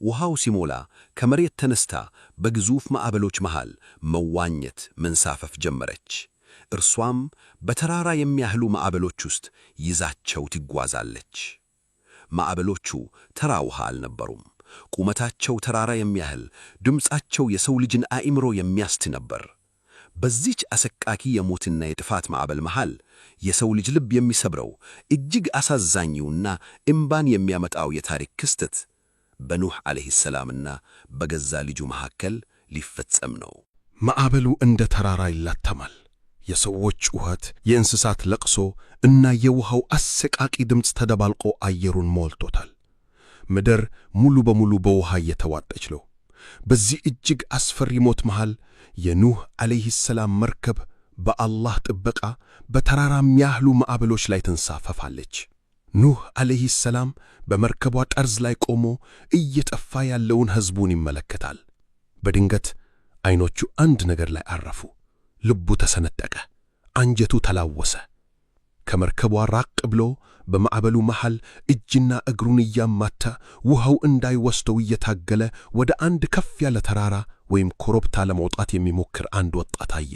ውሃው ሲሞላ ከመሬት ተነስታ በግዙፍ ማዕበሎች መሃል መዋኘት፣ መንሳፈፍ ጀመረች። እርሷም በተራራ የሚያህሉ ማዕበሎች ውስጥ ይዛቸው ትጓዛለች። ማዕበሎቹ ተራ ውሃ አልነበሩም። ቁመታቸው ተራራ የሚያህል፣ ድምፃቸው የሰው ልጅን አእምሮ የሚያስት ነበር። በዚች አሰቃቂ የሞትና የጥፋት ማዕበል መሃል የሰው ልጅ ልብ የሚሰብረው እጅግ አሳዛኙና እምባን የሚያመጣው የታሪክ ክስተት በኑህ ዓለይሂ ሰላምና በገዛ ልጁ መካከል ሊፈጸም ነው።
ማዕበሉ እንደ ተራራ ይላተማል። የሰዎች ጩኸት፣ የእንስሳት ለቅሶ እና የውሃው አሰቃቂ ድምፅ ተደባልቆ አየሩን ሞልቶታል። ምድር ሙሉ በሙሉ በውሃ እየተዋጠች ነው። በዚህ እጅግ አስፈሪ ሞት መሃል የኑህ ዓለይሂ ሰላም መርከብ በአላህ ጥበቃ በተራራ የሚያህሉ ማዕበሎች ላይ ትንሳፈፋለች። ኑህ ዓለይሂ ሰላም በመርከቧ ጠርዝ ላይ ቆሞ እየጠፋ ያለውን ሕዝቡን ይመለከታል። በድንገት ዐይኖቹ አንድ ነገር ላይ አረፉ። ልቡ ተሰነጠቀ፣ አንጀቱ ተላወሰ። ከመርከቧ ራቅ ብሎ በማዕበሉ መሃል እጅና እግሩን እያማታ ውሃው እንዳይወስደው እየታገለ ወደ አንድ ከፍ ያለ ተራራ ወይም ኮረብታ ለመውጣት የሚሞክር አንድ ወጣት አየ።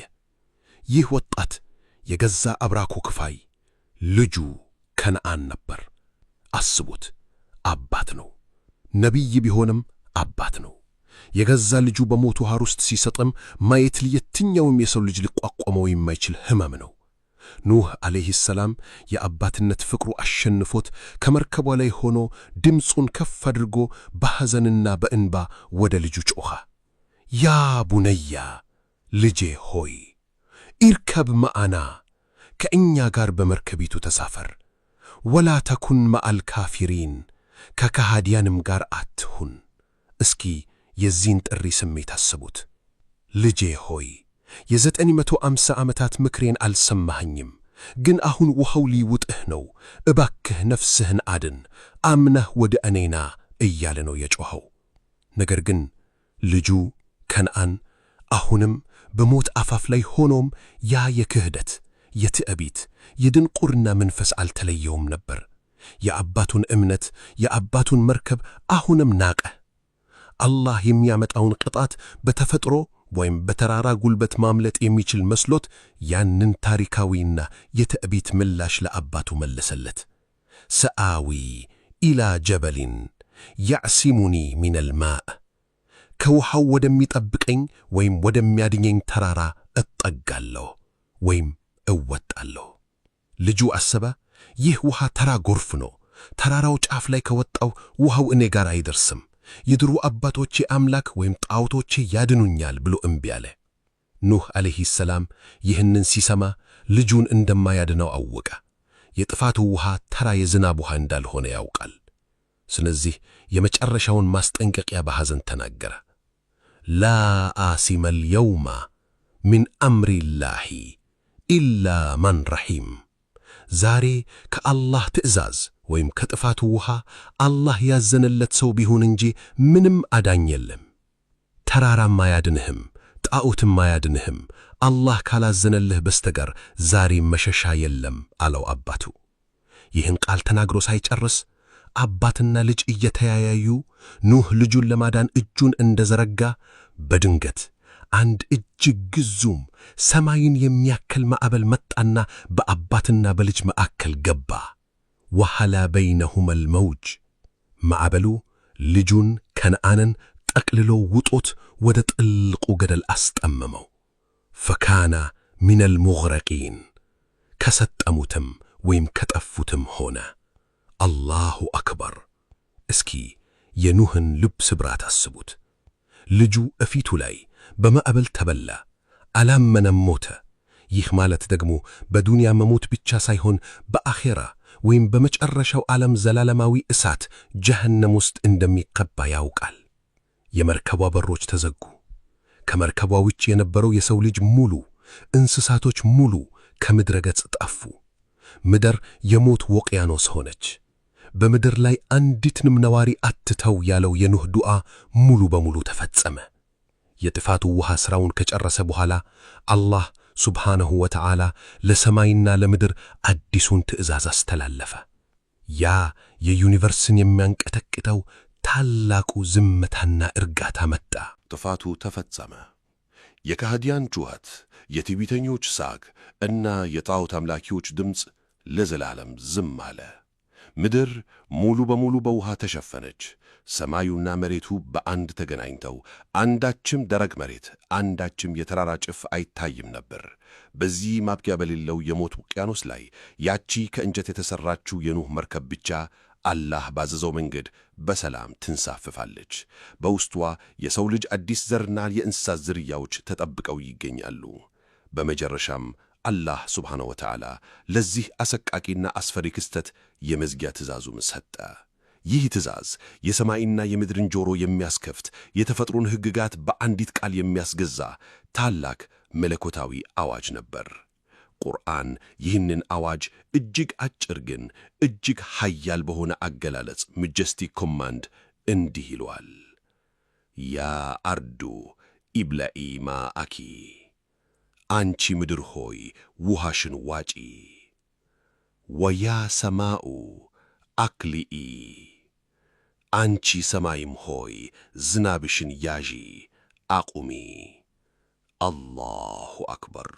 ይህ ወጣት የገዛ አብራኩ ክፋይ ልጁ ከነዓን ነበር። አስቡት፣ አባት ነው። ነቢይ ቢሆንም አባት ነው። የገዛ ልጁ በሞት ውሃ ውስጥ ሲሰጥም ማየት ለየትኛውም የሰው ልጅ ሊቋቋመው የማይችል ሕመም ነው። ኑህ ዓለይሂ ሰላም የአባትነት ፍቅሩ አሸንፎት ከመርከቧ ላይ ሆኖ ድምፁን ከፍ አድርጎ በሐዘንና በእንባ ወደ ልጁ ጮኸ። ያ ቡነያ፣ ልጄ ሆይ ኢርከብ መዓና፣ ከእኛ ጋር በመርከቢቱ ተሳፈር። ወላ ተኩን መዓል ካፊሪን፣ ከከሃዲያንም ጋር አትሁን። እስኪ የዚህን ጥሪ ስሜት አስቡት። ልጄ ሆይ የ950 ዓመታት ምክሬን አልሰማኸኝም፣ ግን አሁን ውሃው ሊውጥህ ነው። እባክህ ነፍስህን አድን፣ አምነህ ወደ እኔና እያለ ነው የጮኸው። ነገር ግን ልጁ ከነዓን አሁንም በሞት አፋፍ ላይ ሆኖም ያ የክህደት፣ የትዕቢት፣ የድንቁርና መንፈስ አልተለየውም ነበር። የአባቱን እምነት፣ የአባቱን መርከብ አሁንም ናቀ። አላህ የሚያመጣውን ቅጣት በተፈጥሮ ወይም በተራራ ጉልበት ማምለጥ የሚችል መስሎት ያንን ታሪካዊና የትዕቢት ምላሽ ለአባቱ መለሰለት። ሰአዊ ኢላ ጀበሊን ያዕሲሙኒ ሚነል ማእ፣ ከውሃው ወደሚጠብቀኝ ወይም ወደሚያድኘኝ ተራራ እጠጋለሁ ወይም እወጣለሁ። ልጁ አሰበ፣ ይህ ውሃ ተራ ጎርፍ ነው። ተራራው ጫፍ ላይ ከወጣው ውሃው እኔ ጋር አይደርስም። የድሮ አባቶቼ አምላክ ወይም ጣዖቶቼ ያድኑኛል ብሎ እምቢ አለ። ኑህ ዓለይሂ ሰላም ይህንን ሲሰማ ልጁን እንደማያድነው አወቀ። የጥፋቱ ውሃ ተራ የዝናብ ውሃ እንዳልሆነ ያውቃል። ስለዚህ የመጨረሻውን ማስጠንቀቂያ በሐዘን ተናገረ። ላ አሲመል የውማ ሚን አምሪላሂ ኢላ መን ረሒም፣ ዛሬ ከአላህ ትእዛዝ ወይም ከጥፋቱ ውሃ አላህ ያዘነለት ሰው ቢሆን እንጂ ምንም አዳኝ የለም። ተራራም አያድንህም፣ ጣዖትም አያድንህም። አላህ ካላዘነልህ በስተቀር ዛሬ መሸሻ የለም አለው አባቱ። ይህን ቃል ተናግሮ ሳይጨርስ አባትና ልጅ እየተያያዩ ኑህ ልጁን ለማዳን እጁን እንደዘረጋ በድንገት አንድ እጅግ ግዙም ሰማይን የሚያክል ማዕበል መጣና በአባትና በልጅ መካከል ገባ። ወሐላ በይነሁመል መውጅ፣ ማዕበሉ ልጁን ከነዓንን ጠቅልሎ ውጦት ወደ ጥልቁ ገደል አስጠመመው። ፈካና
ሚነል ሙግረቂን ከሰጠሙትም ወይም ከጠፉትም ሆነ። አላሁ አክበር! እስኪ የኑህን ልብ ስብራት አስቡት። ልጁ እፊቱ ላይ በማዕበል ተበላ፣ አላመነም፣ ሞተ። ይህ ማለት ደግሞ በዱንያ መሞት ብቻ ሳይሆን በአኼራ ወይም በመጨረሻው ዓለም ዘላለማዊ እሳት ጀሃነም ውስጥ እንደሚቀባ ያውቃል። የመርከቧ በሮች ተዘጉ። ከመርከቧ ውጭ የነበረው የሰው ልጅ ሙሉ፣ እንስሳቶች ሙሉ ከምድረ ገጽ ጠፉ። ምድር የሞት ውቅያኖስ ሆነች። በምድር ላይ አንዲትንም ነዋሪ አትተው ያለው የኑህ ዱዓ ሙሉ በሙሉ ተፈጸመ። የጥፋቱ ውሃ ሥራውን ከጨረሰ በኋላ አላህ ሱብሓነሁ ወተዓላ ለሰማይና ለምድር አዲሱን ትእዛዝ አስተላለፈ። ያ የዩኒቨርስን የሚያንቀጠቅጠው ታላቁ ዝምታና እርጋታ መጣ።
ጥፋቱ ተፈጸመ። የካህዲያን ጩኸት፣ የትዕቢተኞች ሳቅ እና የጣዖት አምላኪዎች ድምፅ ለዘላለም ዝም አለ። ምድር ሙሉ በሙሉ በውሃ ተሸፈነች። ሰማዩና መሬቱ በአንድ ተገናኝተው አንዳችም ደረቅ መሬት፣ አንዳችም የተራራ ጭፍ አይታይም ነበር። በዚህ ማብቂያ በሌለው የሞት ውቅያኖስ ላይ ያቺ ከእንጨት የተሠራችው የኑህ መርከብ ብቻ አላህ ባዘዘው መንገድ በሰላም ትንሳፈፋለች። በውስጧ የሰው ልጅ አዲስ ዘርና የእንስሳት ዝርያዎች ተጠብቀው ይገኛሉ። በመጨረሻም አላህ ሱብሓነሁ ወተዓላ ለዚህ አሰቃቂና አስፈሪ ክስተት የመዝጊያ ትእዛዙን ሰጠ። ይህ ትእዛዝ የሰማይና የምድርን ጆሮ የሚያስከፍት፣ የተፈጥሮን ሕግጋት በአንዲት ቃል የሚያስገዛ ታላቅ መለኮታዊ አዋጅ ነበር። ቁርአን ይህንን አዋጅ እጅግ አጭር ግን እጅግ ኃያል በሆነ አገላለጽ ማጀስቲክ ኮማንድ እንዲህ ይለዋል። ያ አርዱ ኢብለኢ ማአኪ፣ አንቺ ምድር ሆይ ውሃሽን ዋጪ። ወያ ሰማኡ አክሊኢ፣ አንቺ ሰማይም ሆይ ዝናብሽን ያዢ አቁሚ። አላሁ አክበር!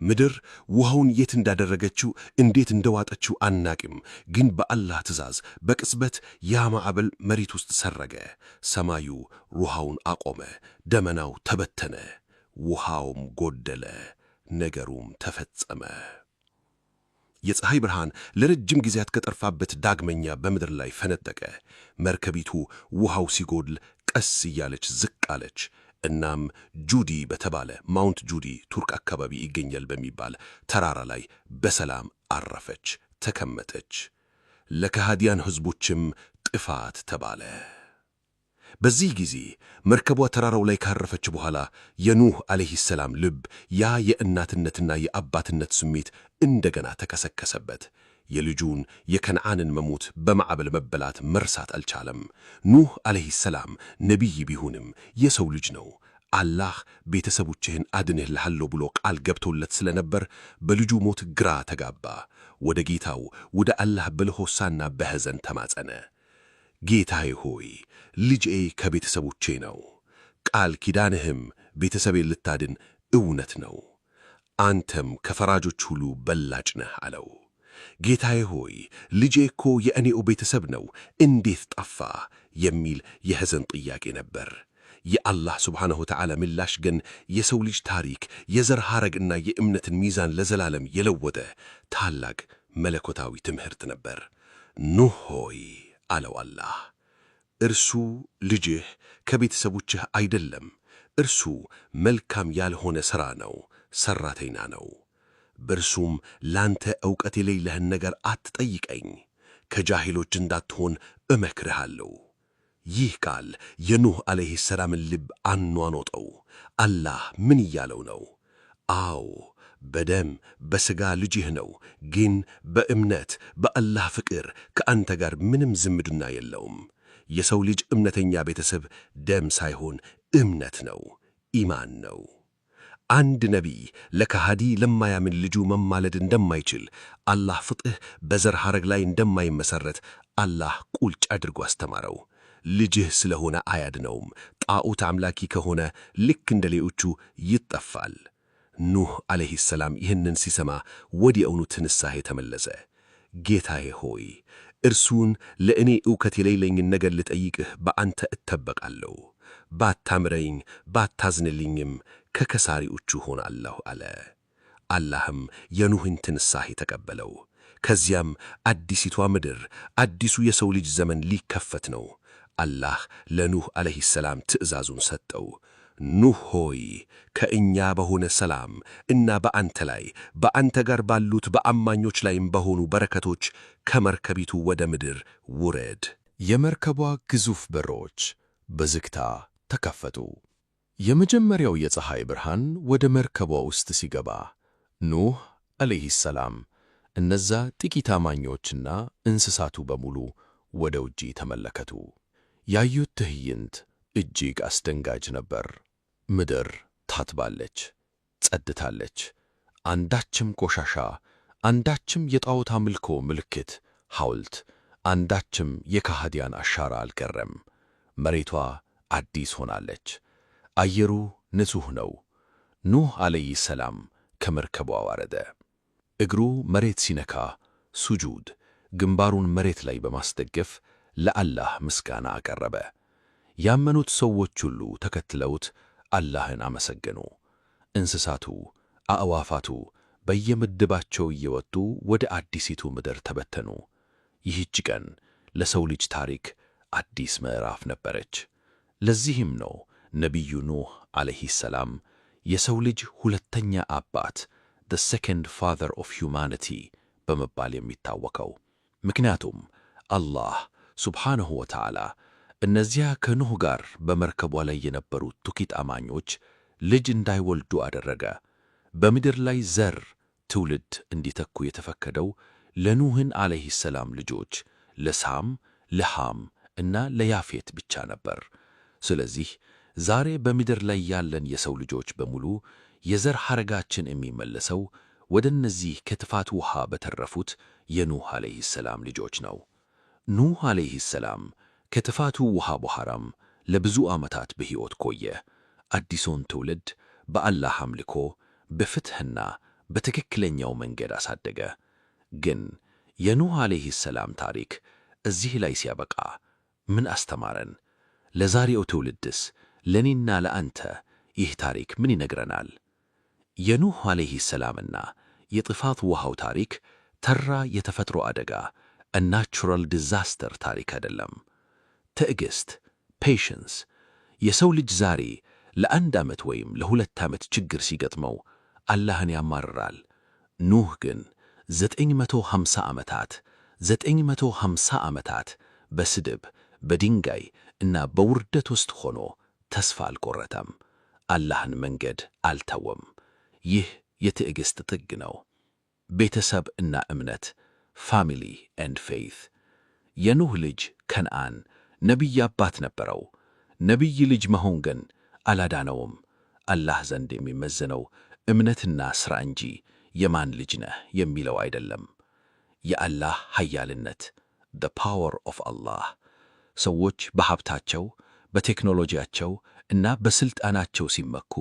ምድር ውሃውን የት እንዳደረገችው እንዴት እንደዋጠችው አናቅም፣ ግን በአላህ ትእዛዝ በቅጽበት ያ ማዕበል መሬት ውስጥ ሰረገ። ሰማዩ ውሃውን አቆመ፣ ደመናው ተበተነ፣ ውሃውም ጎደለ፣ ነገሩም ተፈጸመ። የፀሐይ ብርሃን ለረጅም ጊዜያት ከጠርፋበት ዳግመኛ በምድር ላይ ፈነጠቀ። መርከቢቱ ውሃው ሲጎድል ቀስ እያለች ዝቅ አለች። እናም ጁዲ በተባለ ማውንት ጁዲ ቱርክ አካባቢ ይገኛል በሚባል ተራራ ላይ በሰላም አረፈች፣ ተከመጠች። ለከሃዲያን ሕዝቦችም ጥፋት ተባለ። በዚህ ጊዜ መርከቧ ተራራው ላይ ካረፈች በኋላ የኑህ ዓለይሂ ሰላም ልብ ያ የእናትነትና የአባትነት ስሜት እንደገና ተከሰከሰበት። የልጁን የከነዓንን መሞት በማዕበል መበላት መርሳት አልቻለም። ኑህ ዓለይሂ ሰላም ነቢይ ቢሆንም የሰው ልጅ ነው። አላህ ቤተሰቦችህን አድንልሃለሁ ብሎ ቃል ገብቶለት ስለነበር በልጁ ሞት ግራ ተጋባ። ወደ ጌታው ወደ አላህ በልሆሳና በሐዘን ተማጸነ። ጌታዬ ሆይ ልጄ ከቤተሰቦቼ ነው፣ ቃል ኪዳንህም ቤተሰቤን ልታድን እውነት ነው፣ አንተም ከፈራጆች ሁሉ በላጭ ነህ አለው። ጌታዬ ሆይ ልጄ እኮ የእኔው ቤተሰብ ነው፣ እንዴት ጠፋ? የሚል የሐዘን ጥያቄ ነበር። የአላህ ሱብሓነሁ ወተዓላ ምላሽ ግን የሰው ልጅ ታሪክ፣ የዘር ሐረግና የእምነትን ሚዛን ለዘላለም የለወጠ ታላቅ መለኮታዊ ትምህርት ነበር። ኑህ ሆይ አለው አላህ፣ እርሱ ልጅህ ከቤተሰቦችህ አይደለም። እርሱ መልካም ያልሆነ ሥራ ነው፣ ሠራተኛ ነው። በእርሱም ላንተ ዕውቀት የሌለህን ነገር አትጠይቀኝ፣ ከጃሂሎች እንዳትሆን እመክርሃለሁ። ይህ ቃል የኑህ ዓለይሂ ሰላምን ልብ አኗኗጠው። አላህ ምን እያለው ነው? አዎ በደም በሥጋ ልጅህ ነው፣ ግን በእምነት በአላህ ፍቅር ከአንተ ጋር ምንም ዝምድና የለውም። የሰው ልጅ እምነተኛ ቤተሰብ ደም ሳይሆን እምነት ነው፣ ኢማን ነው። አንድ ነቢይ ለከሃዲ ለማያምን ልጁ መማለድ እንደማይችል፣ አላህ ፍትሕ በዘር ሐረግ ላይ እንደማይመሠረት አላህ ቁልጭ አድርጎ አስተማረው። ልጅህ ስለሆነ አያድነውም። ጣዖት አምላኪ ከሆነ ልክ እንደ ሌሎቹ ይጠፋል። ኑህ ዓለይሂ ሰላም ይህንን ሲሰማ ወዲያውኑ ትንሣኤ ተመለሰ። ጌታዬ ሆይ እርሱን ለእኔ ዕውቀት የሌለኝን ነገር ልጠይቅህ በአንተ እተበቃለሁ። ባታምረኝ ባታዝንልኝም ከከሳሪዎቹ ሆናለሁ አለ። አላህም የኑህን ትንሳኤ ተቀበለው። ከዚያም አዲሲቷ ምድር፣ አዲሱ የሰው ልጅ ዘመን ሊከፈት ነው። አላህ ለኑህ ዓለይሂ ሰላም ትእዛዙን ሰጠው። ኑህ ሆይ ከእኛ በሆነ ሰላም እና በአንተ ላይ በአንተ ጋር ባሉት በአማኞች ላይም በሆኑ በረከቶች ከመርከቢቱ ወደ ምድር ውረድ።
የመርከቧ ግዙፍ በሮች በዝግታ ተከፈቱ። የመጀመሪያው የፀሐይ ብርሃን ወደ መርከቧ ውስጥ ሲገባ ኑህ ዓለይሂ ሰላም እነዛ ጥቂት አማኞችና እንስሳቱ በሙሉ ወደ ውጪ ተመለከቱ። ያዩት ትዕይንት እጅግ አስደንጋጭ ነበር። ምድር ታጥባለች፣ ጸድታለች። አንዳችም ቆሻሻ፣ አንዳችም የጣዖት አምልኮ ምልክት ሐውልት፣ አንዳችም የካህዲያን አሻራ አልቀረም። መሬቷ አዲስ ሆናለች። አየሩ ንጹሕ ነው። ኑህ ዓለይሂ ሰላም ከመርከቧ ወረደ። እግሩ መሬት ሲነካ ሱጁድ፣ ግንባሩን መሬት ላይ በማስደገፍ ለአላህ ምስጋና አቀረበ። ያመኑት ሰዎች ሁሉ ተከትለውት አላህን አመሰገኑ። እንስሳቱ፣ አዕዋፋቱ በየምድባቸው እየወጡ ወደ አዲሲቱ ምድር ተበተኑ። ይህች ቀን ለሰው ልጅ ታሪክ አዲስ ምዕራፍ ነበረች። ለዚህም ነው ነቢዩ ኑህ ዓለይሂ ሰላም የሰው ልጅ ሁለተኛ አባት the second father of humanity በመባል የሚታወቀው። ምክንያቱም አላህ ሱብሓነሁ ወተዓላ እነዚያ ከኑህ ጋር በመርከቧ ላይ የነበሩት ጥቂት አማኞች ልጅ እንዳይወልዱ አደረገ። በምድር ላይ ዘር ትውልድ እንዲተኩ የተፈቀደው ለኑህን ዓለይሂ ሰላም ልጆች ለሳም፣ ለሃም እና ለያፌት ብቻ ነበር። ስለዚህ ዛሬ በምድር ላይ ያለን የሰው ልጆች በሙሉ የዘር ሐረጋችን የሚመለሰው ወደ እነዚህ ከጥፋት ውሃ በተረፉት የኑህ ዓለይሂ ሰላም ልጆች ነው። ኑህ ዓለይሂ ሰላም ከጥፋቱ ውሃ በኋላም ለብዙ ዓመታት በሕይወት ቆየ። አዲሱን ትውልድ በአላህ አምልኮ፣ በፍትሕና በትክክለኛው መንገድ አሳደገ። ግን የኑህ ዓለይሂ ሰላም ታሪክ እዚህ ላይ ሲያበቃ ምን አስተማረን? ለዛሬው ትውልድስ፣ ለኔና ለአንተ ይህ ታሪክ ምን ይነግረናል? የኑህ ዓለይሂ ሰላምና የጥፋት ውሃው ታሪክ ተራ የተፈጥሮ አደጋ ናቹራል ዲዛስተር ታሪክ አይደለም። ትዕግሥት ፔሽንስ። የሰው ልጅ ዛሬ ለአንድ ዓመት ወይም ለሁለት ዓመት ችግር ሲገጥመው አላህን ያማርራል። ኑህ ግን 950 ዓመታት በስድብ በድንጋይ እና በውርደት ውስጥ ሆኖ ተስፋ አልቆረጠም። አላህን መንገድ አልተወም። ይህ የትዕግሥት ጥግ ነው። ቤተሰብ እና እምነት ፋሚሊ ኤንድ ፌይት። የኑህ ልጅ ከነዓን ነቢይ አባት ነበረው። ነቢይ ልጅ መሆን ግን አላዳነውም። አላህ ዘንድ የሚመዘነው እምነትና ሥራ እንጂ የማን ልጅ ነህ የሚለው አይደለም። የአላህ ኃያልነት the power of Allah። ሰዎች በሀብታቸው፣ በቴክኖሎጂያቸው እና በሥልጣናቸው ሲመኩ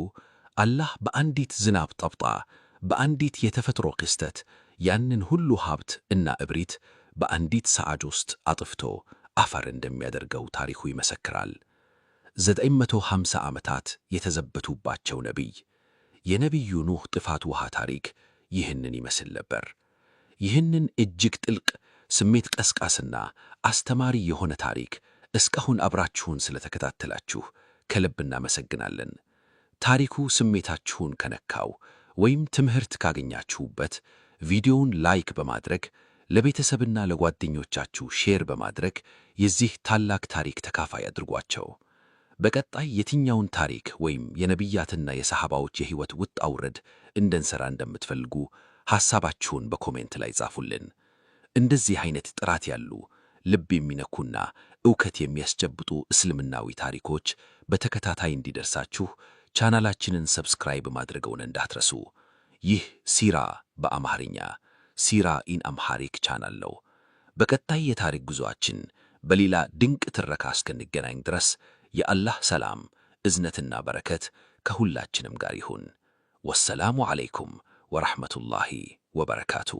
አላህ በአንዲት ዝናብ ጠብጣ፣ በአንዲት የተፈጥሮ ክስተት ያንን ሁሉ ሀብት እና እብሪት በአንዲት ሰዓት ውስጥ አጥፍቶ አፈር እንደሚያደርገው ታሪኩ ይመሰክራል። 950 ዓመታት የተዘበቱባቸው ነቢይ። የነቢዩ ኑህ ጥፋት ውሃ ታሪክ ይህንን ይመስል ነበር። ይህንን እጅግ ጥልቅ ስሜት ቀስቃስና አስተማሪ የሆነ ታሪክ እስካሁን አብራችሁን ስለተከታተላችሁ ከልብ እናመሰግናለን። ታሪኩ ስሜታችሁን ከነካው ወይም ትምህርት ካገኛችሁበት ቪዲዮውን ላይክ በማድረግ ለቤተሰብና ለጓደኞቻችሁ ሼር በማድረግ የዚህ ታላቅ ታሪክ ተካፋይ አድርጓቸው። በቀጣይ የትኛውን ታሪክ ወይም የነቢያትና የሰሃባዎች የሕይወት ውጣ ውረድ እንድንሠራ እንደምትፈልጉ ሐሳባችሁን በኮሜንት ላይ ጻፉልን። እንደዚህ አይነት ጥራት ያሉ ልብ የሚነኩና ዕውቀት የሚያስጨብጡ እስልምናዊ ታሪኮች በተከታታይ እንዲደርሳችሁ ቻናላችንን ሰብስክራይብ ማድረግውን እንዳትረሱ። ይህ ሲራ በአማርኛ ሲራ ኢን አምሃሪክ ቻናል ነው። በቀጣይ የታሪክ ጉዞአችን በሌላ ድንቅ ትረካ እስክንገናኝ ድረስ የአላህ ሰላም እዝነትና በረከት ከሁላችንም ጋር ይሁን። ወሰላሙ ዓለይኩም ወረሕመቱላሂ ወበረካቱ።